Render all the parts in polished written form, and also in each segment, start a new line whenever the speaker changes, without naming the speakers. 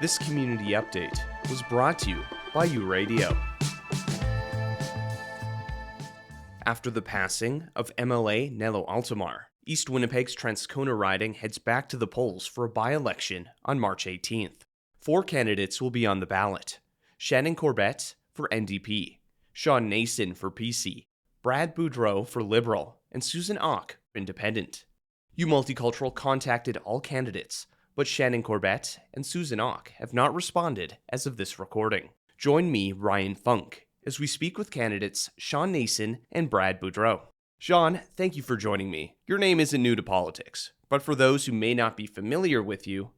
This community update was brought to you by Radio. After the passing of MLA Nello Altomare, East Winnipeg's Transcona riding heads back to the polls for a by-election on March 18th. 4 candidates will be on the ballot: Shannon Corbett for NDP, Shawn Nason for PC, Boudreau for Liberal, and Susan Auch for Independent. Multicultural contacted all candidates, but Shannon Corbett and Susan Auch have not responded as of this recording. Join me, Ryan Funk, as we speak with candidates Shawn Nason and Boudreau. Shawn, thank you for joining me. Your name isn't new to politics, but for those who may not be familiar with you,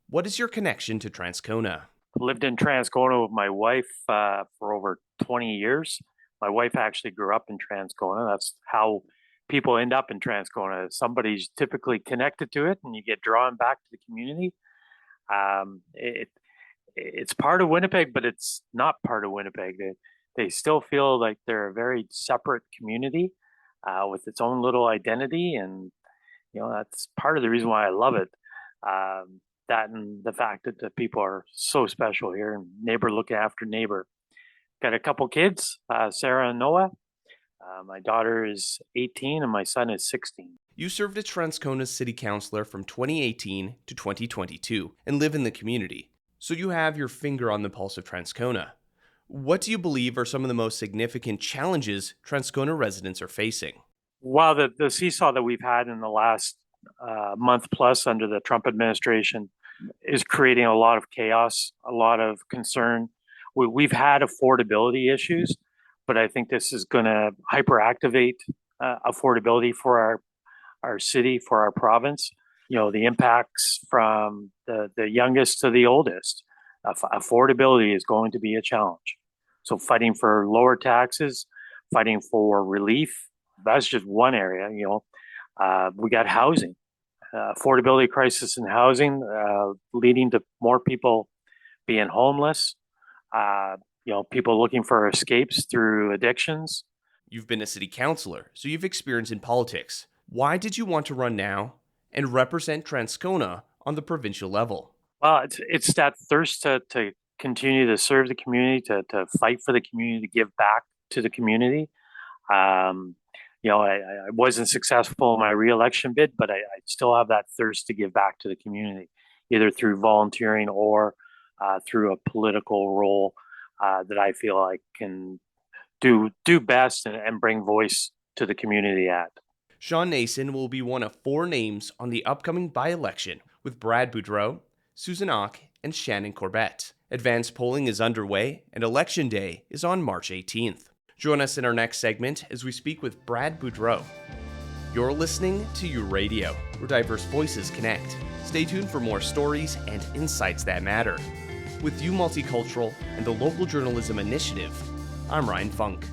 what is your connection to Transcona?
Lived in Transcona with my wife for over 20 years. My wife actually grew up in Transcona. That's how people end up in Transcona. Somebody's typically connected to it and you get drawn back to the community. It's part of Winnipeg, but it's not part of Winnipeg. They still feel like they're a very separate community with its own little identity. And, that's part of the reason why I love it. That and the fact that the people are so special here and neighbor looking after neighbor. Got a couple kids, Sarah and Noah. My daughter is 18 and my son is 16.
You served as Transcona's city councillor from 2018 to 2022 and live in the community, so you have your finger on the pulse of Transcona. What do you believe are some of the most significant challenges Transcona residents are facing?
Well, the seesaw that we've had in the last month plus under the Trump administration is creating a lot of chaos, a lot of concern. We've had affordability issues, but I think this is going to hyperactivate affordability for our city, for our province. The impacts from the youngest to the oldest. Affordability is going to be a challenge. So fighting for lower taxes, fighting for relief, that's just one area. We got housing, affordability crisis in housing, leading to more people being homeless. People looking for escapes through addictions.
You've been a city councillor, so you've experience in politics. Why did you want to run now and represent Transcona on the provincial level?
Well, it's that thirst to continue to serve the community, to fight for the community, to give back to the community. I wasn't successful in my re-election bid, but I still have that thirst to give back to the community, either through volunteering or through a political role that I feel I can do best and bring voice to the community at.
Shawn Nason will be one of 4 names on the upcoming by-election, with Boudreau, Susan Auch, and Shannon Corbett. Advanced polling is underway, and Election Day is on March 18th. Join us in our next segment as we speak with Boudreau. You're listening to Radio, where diverse voices connect. Stay tuned for more stories and insights that matter. With Multicultural and the Local Journalism Initiative, I'm Ryan Funk.